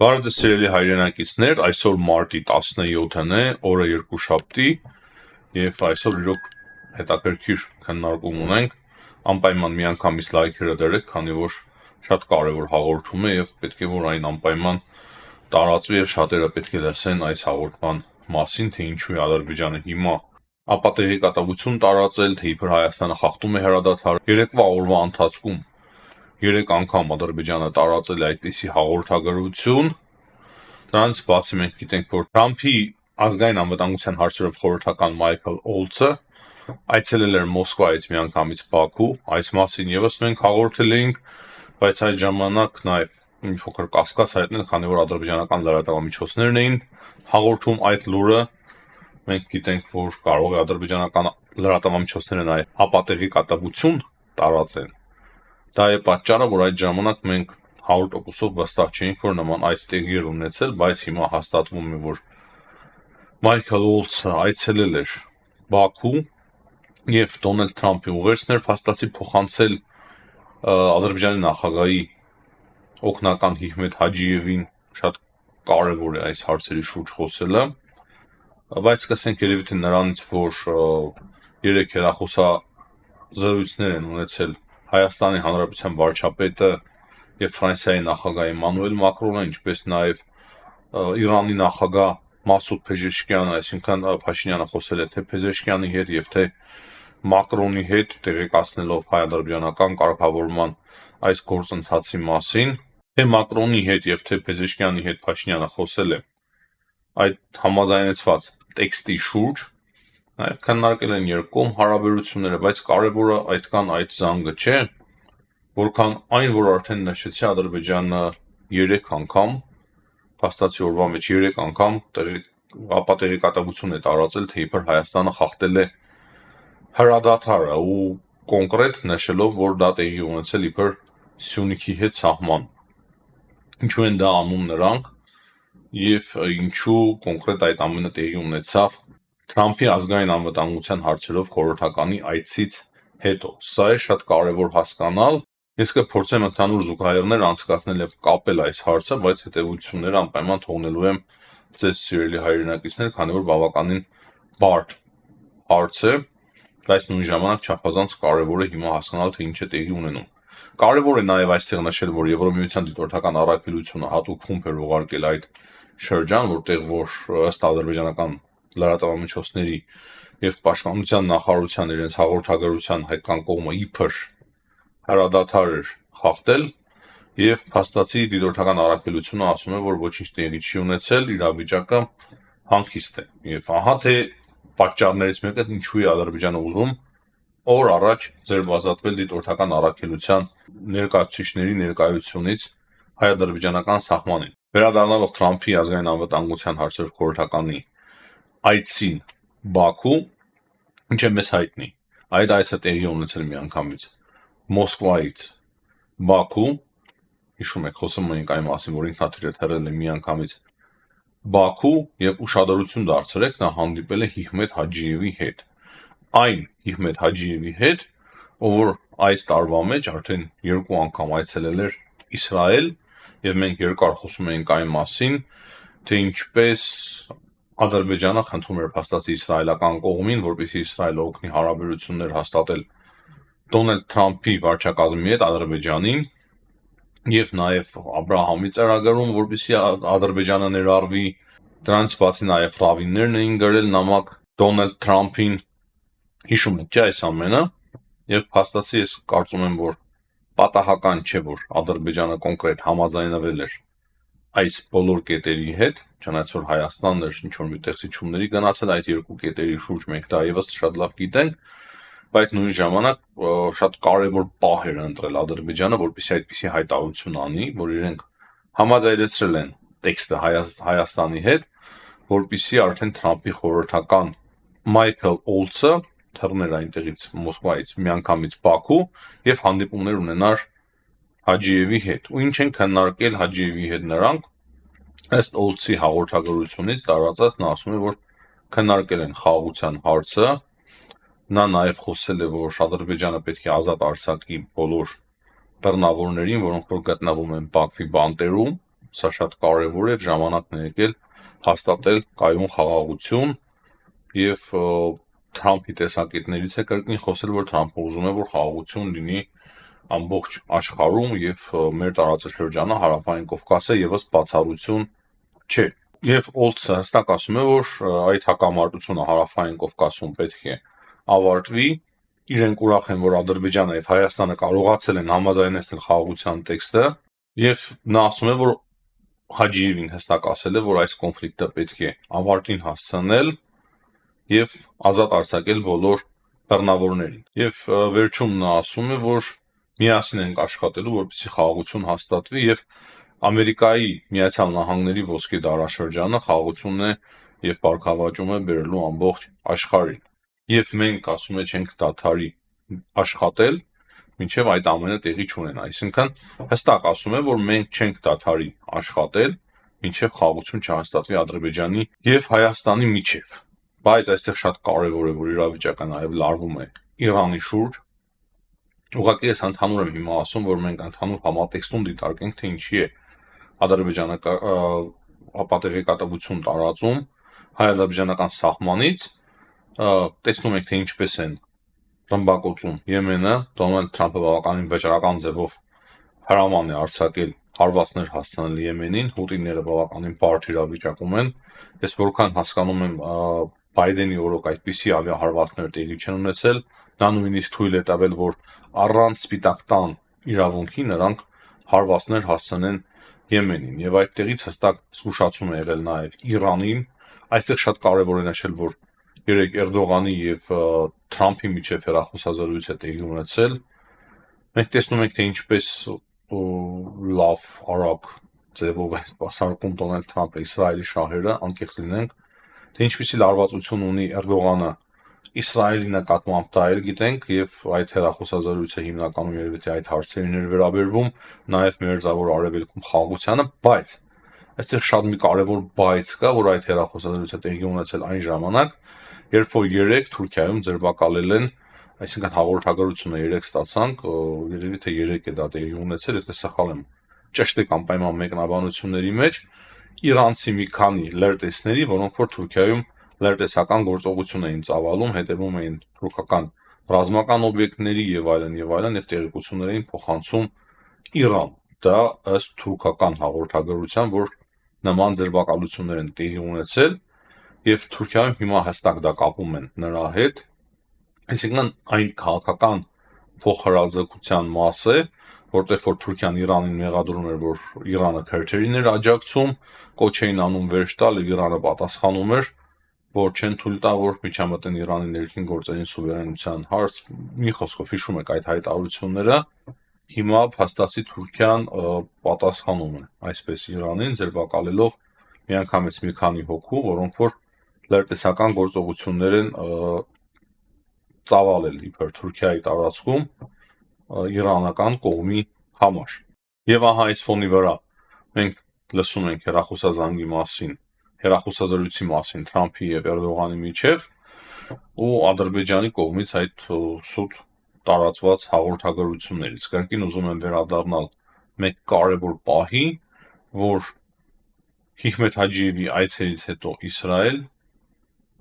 Բարև ձեզ սիրելի հայրենակիցներ, այսօր մարտի 17-ն է, օրը երկուշաբթի եւ այսօր իրոք հետաքրքիր քննարկում ունենք, անպայման միանգամից լայքերը դրեք, քանի որ շատ կարեւոր հաղորդում է եւ պետք է որ այն անպայման տարածվի եւ շատերը պետք է լսեն այս հաղորդման մասին, թե ինչու է Ադրբեջանը հիմա ապատեղեկատվություն տարածել, թե իբր Հայաստանը խախտում է հրադադար։ Երեկվա օրվա ընթացքում 3 անգամ Ադրբեջանը տարածել է այդպիսի հաղորդագրություն։ Դրանից բացի մենք գիտենք, որ Թրամփի ազգային անվտանգության հարցերով խորհրդական Մայքլ Օլցը այցելել էր Մոսկվայից միանգամից Բաքու, այս մասին եւս մենք հաղորդել էինք, բայց այդ ժամանակ նաեւ մի փոքր կասկած հայտնել, քանի որ ադրբեջանական լրատվամիջոցներն էին հաղորդում այդ լուրը։ Մենք գիտենք, որ կարող է ադրբեջանական լրատվամիջոցները նաեւ ապատեղեկատվություն տարածեն։ Դա է պատճառը, որ այդ ժամանակ մենք 100%-ով վստահ չէինք, որ նման այս տեղի էր ունեցել, բայց հիմա հաստատվում է, որ Մայքլ Օլցը այցելել էր Բաքու եւ Դոնալդ Թրամփի ուղերձներ փաստացի փոխանցել Ադրբեջանի նախագահի օգնական Հիհմետ Հաջիևին, շատ կարեւոր է այս հարցերի շուրջ խոսելը, բայց սկսենք երևի թե նրանից, որ 3 հեռախոսազրույցներ են ունեցել Հայաստանի Հանրապետության վարչապետը եւ Ֆրանսիայի նախագահ Էմանուել Մակրոնը, ինչպես նաեւ Իրանի նախագահ Մասուդ Փեզեշքյանը, այսինքն Փաշինյանը խոսել է թե Փեզեշքյանի հետ եւ թե Մակրոնի հետ, տեղեկացնելով հայ-ադրբեջանական կարգավորման այս գործընթացի մասին, թե Մակրոնի հետ եւ թե Փեզեշքյանի հետ Փաշինյանը խոսել է այդ համաձայնեցված տեքստի շուրջ, նաեւ քննարկել են երկկողմ հարաբերությունները, բայց կարևորը այդքան այդ զանգը չէ, որքան այն, որ արդեն նշեցի Ադրբեջանը 3 անգամ, փաստացի օրվա մեջ 3 անգամ ապատեղեկատվություն է տարածել, թե իբր Հայաստանը խախտել է հրադադարը ու կոնկրետ նշելով, որ դա տեղի ունեցել իբր Սյունիքի հետ սահման։ Ինչու են դա անում նրանք եւ ինչու կոնկրետ այդ ամենը տեղի ունեցավ Թրամփի ազգային անվտանգության հարցերով խորհրդականի այցից հետո։ Սա է շատ կարևոր հասկանալ։ Ես կփորձեմ ընդհանուր զուգահեռներ անցկացնել եւ կապել այս հարցը, բայց հետեւությունները անպայման թողնելու եմ ձեզ սիրելի հայրենակիցներ, քանի որ բավականին բարդ հարց է, բայց նույն ժամանակ չափազանց կարևոր է հիմա հասկանալ, թե ինչ է տեղի ունենում։ Կարևոր է նաեւ այստեղ նշել, որ Եվրոմիության դիտորդական առաքելությունը հատուկ խումբ էր ուղարկել այդ շրջան, որտեղ որ ըստ ադրբեջանական լրատվամիջոցների եւ պաշտպանության նախարարության իրենց հաղորդագրության հայկական կողմը իբր հրադադար էր խախտել եւ փաստացի դիտորդական առաքելությունը ասում է, որ ոչինչ տեղի չի ունեցել, իրավիճակը հանգիստ է։ Եվ ահա թե պատճառներից մեկը ինչու է Ադրբեջանը ուզում օր առաջ ձերբազատվել դիտորդական առաքելության ներկայացուցիչների ներկայությունից հայ-ադրբեջանական սահմանին։ Վերադառնալով Թրամփի ազգային անվտանգության հարցերով խորհրդականի այցին Բաքու, ինչ է մեզ հայտնի, այդ այցը տեղի ունեցել միանգամից Մոսկվայից Բաքու, հիշում եք, խոսում էինք այն մասին, որ ինքնաթիռը թռել է միանգամից Բաքու եւ ուշադրություն դարձրեք, նա հանդիպել է Հիհմետ Հաջիևի հետ։ Այն Հիհմետ Հաջիևի հետ, ով որ այս տարվա մեջ արդեն 2 անգամ այցելել էր Իսրայել եւ մենք երկար խոսում էինք այն մասին, թե ինչպես Ադրբեջանը խնդրում էր փաստացի իսրայելական կողմին, որպեսզի Իսրայելը օգնի հարաբերություններ հաստատել Դոնալդ Թրամփի վարչակազմի հետ Ադրբեջանին եւ նաեւ Աբրահամի ծրագրում, որպեսզի Ադրբեջանը ներառվի։ Դրանից բացի նաեւ ռավիններն էին գրել նամակ Դոնալդ Թրամփին, հիշում եք, չէ՞ այս ամենը, եւ փաստացի ես կարծում եմ, որ պատահական չէ, որ Ադրբեջանը կոնկրետ համաձայնվել էր այս բոլոր կետերի հետ, չնայած որ Հայաստանն էր ինչ որ միտեղ զիջումների գնացել այդ երկու կետերի շուրջ, մենք դա եւս շատ լավ գիտենք, բայց նույն ժամանակ շատ կարեւոր պահ էր ընտրել Ադրբեջանը, որպեսզի այդպիսի հայտարարություն անի, որ իրենք համաձայնեցրել են տեքստը Հայաստանի հետ, որպեսզի արդեն Թրամփի խորհրդական Մայքլ Օլցը թռներ այնտեղից Մոսկվայից միանգամից Բաքու եւ հանդիպումներ ունենար Հաջիևի հետ։ Ու ինչ են քննարկել Հաջիևի հետ նրանք, ըստ Օլցի հաղորդագրությունից տարածած, նա ասում է, որ քննարկել են խաղաղության հարցը, նա նաեւ խոսել է, որ Ադրբեջանը պետք է ազատ արձակի բոլոր բռնավորներին, որոնք որ գտնվում են Բաքվի բանտերում, սա շատ կարևոր է, ժամանակն է եկել հաստատել կայուն խաղաղություն եւ Թրամփի տեսակետներից է կրկին խոսել, որ Թրամփը ուզում է, որ խաղաղություն լինի ամբողջ աշխարհում եւ մեր տարածաշրջանը հարավային Կովկասը եւս բացառություն չէ։ Եվ Օլցը հստակ ասում է, որ այդ հակամարտությունը հարավային Կովկասում պետք է ավարտվի։ Իրենք ուրախ են, որ Ադրբեջանը եւ Հայաստանը կարողացել են համաձայնեցնել խաղաղության տեքստը եւ նա ասում է, որ Հաջիևին հստակ ասել է, որ այս կոնֆլիկտը պետք է ավարտին հասցնել եւ ազատ արձակել բոլոր բռնավորներին։ Եվ վերջում նա ասում է, որ միասին ենք աշխատելու, որպեսզի խաղաղություն հաստատվի եւ Ամերիկայի Միացյալ Նահանգների ոսկե դարաշրջանը խաղաղությունն է եւ բարգավաճում է բերելու ամբողջ աշխարհին։ Եվ մենք, ասում է, չենք դադարի աշխատել, մինչև այդ ամենը տեղի չունենա։ Այսինքն հստակ ասում է, որ մենք չենք դադարի աշխատել, մինչև խաղաղություն չհաստատվի Ադրբեջանի եւ Հայաստանի միջև։ Բայց այստեղ շատ կարևոր է, որ իրավիճակը նաեւ լարվում է Իրանի շուրջ։ Ուղղակի ես ընդհանուր եմ հիմա ասում, որ մենք ընդհանուր համատեքստում դիտարկենք, թե ինչի է Ադրբեջանը ապատեղեկատվություն տարածում հայ-ադրբեջանական սահմանից, տեսնում եք, թե ինչպես են ռմբակոծում Եմենը, Դոնալդ Թրամփը բավականին վճռական ձևով հրաման է արձակել հարվածներ հասցնել Եմենին, հուտիները բավականին բարդ իրավիճակում են։ Ես որքան հասկանում եմ, Բայդենի օրոք այդպիսի ավիահարվածներ տեղի չեն ունեցել, նա նույնիսկ թույլ է տվել, որ առանց սպիտակ տան իրավունքի նրանք հարվածներ հասցնեն Եմենին, եւ այդտեղից հստակ զգուշացում է եղել նաեւ Իրանին։ Այստեղ շատ կարևոր է նշել, որ երեք Էրդողանի եւ Թրամփի միջև հեռախոսազրույց է տեղի ունեցել։ Մենք տեսնում ենք, թե ինչպես լավ արագ ձևով է սպասարկում Դոնալդ Թրամփը Իսրայելի շահերը, անկեղծ լինենք, թե ինչպիսի լարվածություն ունի Էրդողանը Իսրայելի նկատմամբ, դա էլ գիտենք, եւ այդ հեռախոսազրույցը հիմնականում երևի թե այդ հարցերին էր վերաբերվում, նաեւ Մերձավոր Արևելքում խաղաղությանը, բայց այստեղ շատ մի կարևոր բայց կա, որ այդ հեռախոսազրույցը տեղի ունեցել այն ժամանակ, երբ որ երեք Թուրքիայում ձերբակալել են, այսինքն հաղորդագրությունը երեք ստացանք, երևի թե երեք է դա տեղի ունեցել, եթե սխալ եմ ճշտեք անպայման մեկնաբանությունների մեջ, իրանցի մի քանի լրտեսների, որոնք որ Թուրքիայում լրտեսական գործողություն էին ծավալում, հետևում էին թուրքական ռազմական օբյեկտների եւ այլն, եւ տեղեկություններ էին փոխանցում Իրան։ Դա ըստ թուրքական հաղորդագրության, որ նման ձերբակալություններ են տեղի ունեցել եւ Թուրքիայում հիմա հստակ դա կապում են նրա հետ, այսինքն այն քաղաքական փոխհրաձգության մաս է, որտեղ որ Թուրքիան Իրանին մեղադրում էր, որ Իրանը քրթերին էր աջակցում, կոչ էին անում վերջ տալ եւ Իրանը պատասխանում էր, որ չեն թույլ տա, որ միջամտեն Իրանի ներքին գործերին սուվերենության հարց, մի խոսքով հիշում եք այդ հայտարարությունները, հիմա փաստացի Թուրքիան պատասխանում է այսպես Իրանին, ձերբակալելով միանգամից մի քանի հոգու, որոնք որ լրտեսական գործողություններ են ծավալել իբր Թուրքիայի տարածքում իրանական կողմի համար։ Եվ ահա այս ֆոնի վրա մենք լսում ենք հեռախոսազանգի մասին, հեռախոսազրույցի մասին Թրամփի եւ Էրդողանի միջև ու Ադրբեջանի կողմից այդ սուտ տարածված հաղորդագրություններից։ Կրկին ուզում եմ վերադառնալ մեկ կարևոր պահի, որ Հիքմեթ Հաջիևի այցելից հետո Իսրայել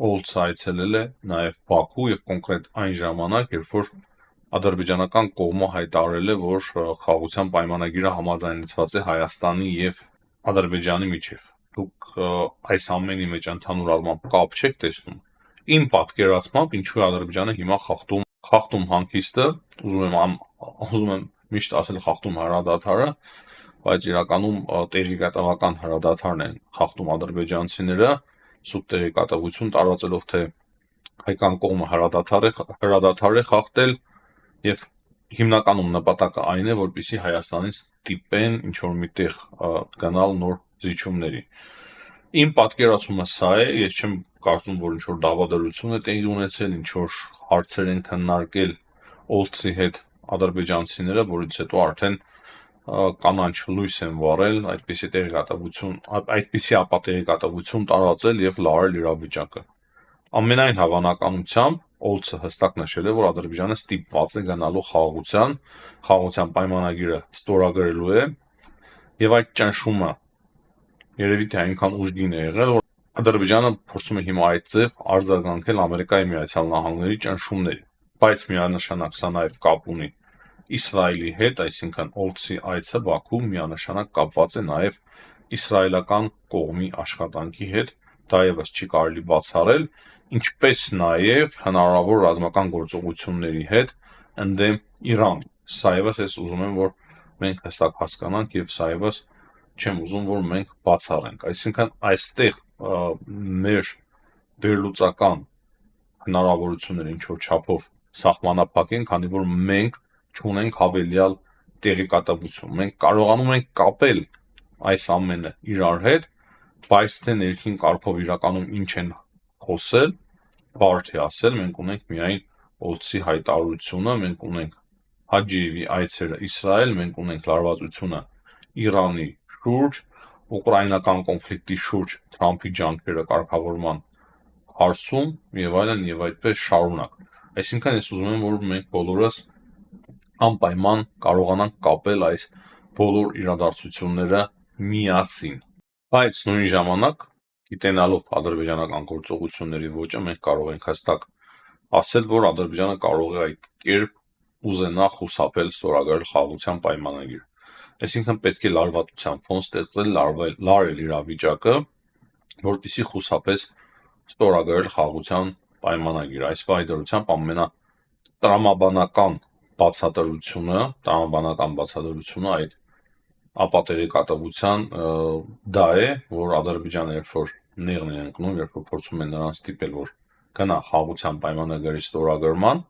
Օլցը այցելել է նաև Բաքու եւ կոնկրետ այն ժամանակ, երբ որ ադրբեջանական կողմը հայտարարել է, որ խաղաղության պայմանագիրը համաձայնեցված է Հայաստանի եւ Ադրբեջանի միջև։ Դուք այս ամենի մեջ ընդհանուր առմամբ կապ չեք տեսնում։ Իմ պատկերացմամբ ինչու է Ադրբեջանը հիմա խախտում հանգիստը, ուզում եմ միշտ ասել խախտում հրադադարը, բայց իրականում տեղեկատվական հրադադարն են խախտում ադրբեջանցիները, սուտ տեղեկատվություն տարածելով, թե հայկական կողմը հրադադար է խախտել եւ հիմնականում նպատակը այն է, որպեսզի Հայաստանից ստիպեն ինչ որ միտեղ գնալ նոր զիջումների։ Իմ պատկերացումը սա է, ես չեմ կարծում, որ ինչ որ դավադրություն է տեղի ունեցել, ինչ որ հարցեր են քննարկել Օլցի հետ ադրբեջանցիները, որից հետո արդեն կանանչ լույս են վառել, այդպիսի ապատեղեկատվություն տարածել եւ լարել իրավիճակը։ Ամենայն հավանականությամբ Օլցը հստակ նշել է, որ Ադրբեջանը ստիպված է գնալու խաղաղության պայմանագիրը ստորագրելու է եւ այդ ճնշումը երևի թե այնքան ուժգին է եղել, որ Ադրբեջանը փորձում է հիմա այդ ձև արձագանքել Ամերիկայի Միացյալ Նահանգների ճնշումներին, բայց միանշանակ սա նաև կապ ունի Իսրայելի հետ, այսինքն Օլցի այցը Բաքու միանշանակ կապված է նաև իսրայելական կողմի աշխատանքի հետ, դա եւս չի կարելի բացառել, ինչպես նաև հնարավոր ռազմական գործողությունների հետ ընդդեմ Իրանի։ Սա եւս ես ուզում եմ, որ մենք հստակ հասկանանք եւ սա եւս չեմ ուզում, որ մենք բացառենք։ Այսինքն այստեղ մեր վերլուծական հնարավորությունները ինչ որ չափով սահմանափակ են, քանի որ մենք չունենք հավելյալ տեղեկատվություն։ Մենք կարողանում ենք կապել այս ամենը իրար հետ, բայց թե ներքին կարգով իրականում ինչ են խոսել, բարդ է ասել, մենք ունենք միայն Օլցի հայտարարությունը, մենք ունենք Հաջիևի այցերը Իսրայել, մենք ունենք լարվածությունը Իրանի շուրջ, ուկրաինական կոնֆլիկտի շուրջ Թրամփի ջանքերը կարգավորման հարցում եւ այլն եւ այդպես շարունակ։ Այսինքն ես ուզում եմ, որ մենք բոլորս անպայման կարողանանք կապել այս բոլոր իրադարձությունները միասին։ Բայց նույն ժամանակ, գիտենալով ադրբեջանական գործողությունների ոճը, մենք կարող ենք հստակ ասել, որ Ադրբեջանը կարող է այդ կերպ ուզենա խուսափել ստորագրել խաղաղության պայմանագիր։ Այսինքն պետք է լարվածության ֆոն ստեղծել, լարել իրավիճակը, որպեսզի խուսափես ստորագրել խաղաղության պայմանագիր։ Այս վայրդրությամբ տրամաբանական բացատրությունը այդ ապատերեկատվության դա է, որ Ադրբեջանը երբ որ նեղն է ընկնում, երբ որ փորձում են նրան ստիպել, որ գնա խաղաղության պայմանագրի ստորագրման,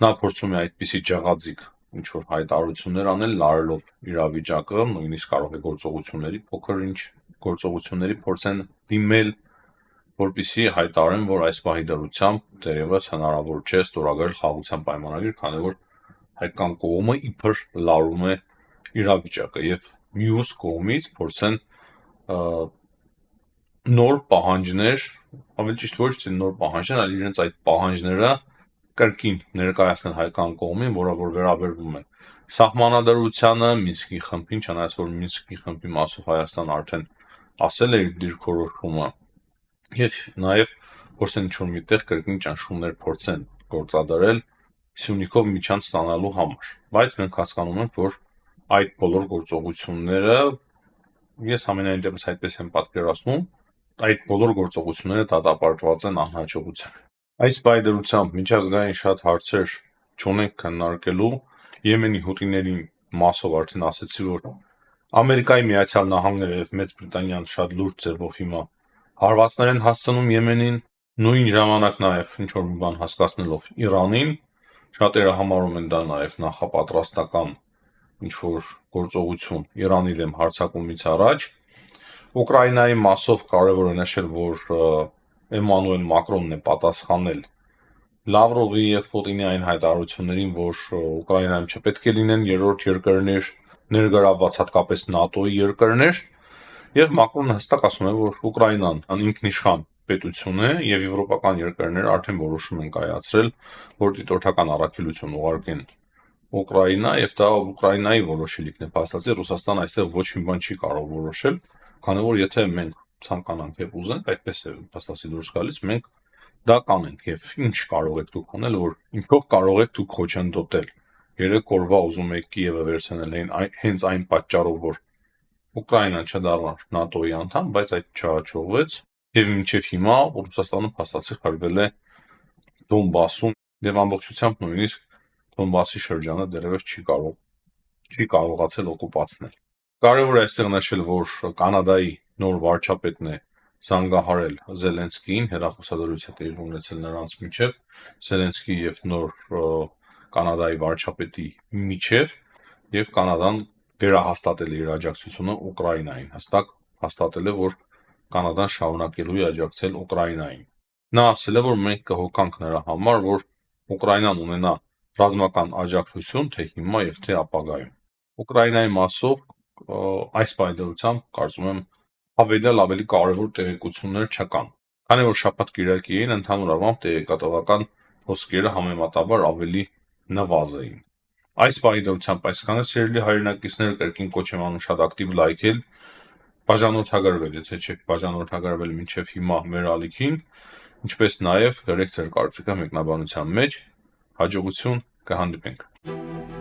նա փորձում է այդպիսի ջղաձիգ ինչ որ հայտարարություններ անել, լարելով իրավիճակը, նույնիսկ կարող է գործողությունների փոքր ինչ գործողությունների փորձեն դիմել, որպեսզի հայտարարեն, որ այս պահի դրությամբ դերևս հնարավոր չէ ստորագրել խաղաղության պայմանագիր, քանի որ հայկական կողմը իբր լարում է իրավիճակը եւ մյուս կողմից փորձեն նոր պահանջներ, ավելի ճիշտ ոչ թե նոր պահանջներ, այլ իրենց այդ պահանջները կրկին ներկայացնել հայկական կողմին, որը որ վերաբերվում է սահմանադրությանը, Մինսկի խմբին, չնայած որ Մինսկի խմբի մասով Հայաստանը արդեն ասել է իր դիրքորոշումը, եւ նաեւ փորձեն ինչ-որ միտեղ կրկին ճնշումներ փորձեն գործադրել Սյունիքով միջանց ստանալու համար, բայց մենք հասկանում ենք, որ այդ բոլոր գործողությունները, ես ամենայն դեպս այդպես եմ պատկերացնում, այդ բոլոր գործողությունները դատապարտված են անհաջողությամբ։ Այս բայդրությամբ միջազգային շատ հարցեր չունենք քննարկելու, Եմենի հութիների մասով արդեն ասացի, որ Ամերիկայի Միացյալ Նահանգները եւ Մեծ Բրիտանիան շատ լուրջ ձևով հիմա հարվածներ են հասցնում Եմենին, նույն ժամանակ նաեւ ինչ որ մի բան հասկացնելով Իրանին, շատերը համարում են դա նաեւ նախապատրաստական ինչ որ գործողություն Իրանի դեմ հարձակումից առաջ։ Ուկրաինայի մասով կարևոր է նշել, որ Էմանուել Մակրոնն է պատասխանել Լավրովի եւ Պուտինի այն հայտարարություններին, որ Ուկրաինայում չպետք է լինեն երրորդ երկրներ, ներգրավված հատկապես ՆԱՏՕ-ի երկրներ, եւ Մակրոնը հստակ ասում է, որ Ուկրաինան ինքնիշխան պետություն է եւ եվրոպական երկրները արդեն որոշում են կայացրել, որ դիտորդական առաքելություն ուղարկեն Ուկրաինա եւ դա Ուկրաինայի որոշելիքն է փաստացի Ռուսաստանը այստեղ ոչ մի բան չի կարող որոշել, քանի որ եթե մենք ցանկանանք եւ ուզենք, այդպես է փաստացի դուրս գալիս, մենք դա կանենք եւ ինչ կարող եք դուք անել, որ ինչով կարող եք դուք խոչընդոտել։ 3 օրվա ուզում եք Կիևը վերցնել հենց այն պատճառով, որ Ուկրաինան չդառնար ՆԱՏՕ-ի անդամ, բայց այդ չհաջողվեց եւ մինչեւ հիմա Ռուսաստանը փաստացի խրվել է Դոնբասում եւ ամբողջությամբ նույնիսկ Դոնբասի շրջանը դեռևս չի կարողացել օկուպացնել։ Կարևոր է այստեղ նշել, որ Կանադայի նոր վարչապետն է զանգահարել Զելենսկիին, հեռախոսազրույց է տեղի ունեցել նրանց միջև, Զելենսկի եւ նոր Կանադայի վարչապետի միջև, եւ Կանադան վերահաստատել է իր աջակցությունը Ուկրաինային, հստակ հաստատել է, որ Կանադան շարունակելու է աջակցել Ուկրաինային։ Նա ասել է, որ մենք կհոգանք նրա համար, որ Ուկրաինան ունենա ռազմական աջակցություն թե հիմա եւ թե ապագայում։ Ուկրաինայի մասով այս պայմանությամբ կարծում եմ ավելի կարևոր տեղեկություններ չկան, քանի որ շաբաթ կիրակի էին, ընդհանուր առմամբ տեղեկատվական հոսքերը համեմատաբար ավելի նվազ էին։ Այս պայմանությամբ այսքանը սիրելի հայրենակիցներ, կրկին կոչ եմ անում շատ ակտիվ լայքել, բաժանորդագրվել, եթե չեք բաժանորդագրվել մինչև հիմա մեր ալիքին, ինչպես նաև գրեք ձեր կարծիքը մեկնաբանության մեջ, հաջողություն, կհանդիպենք։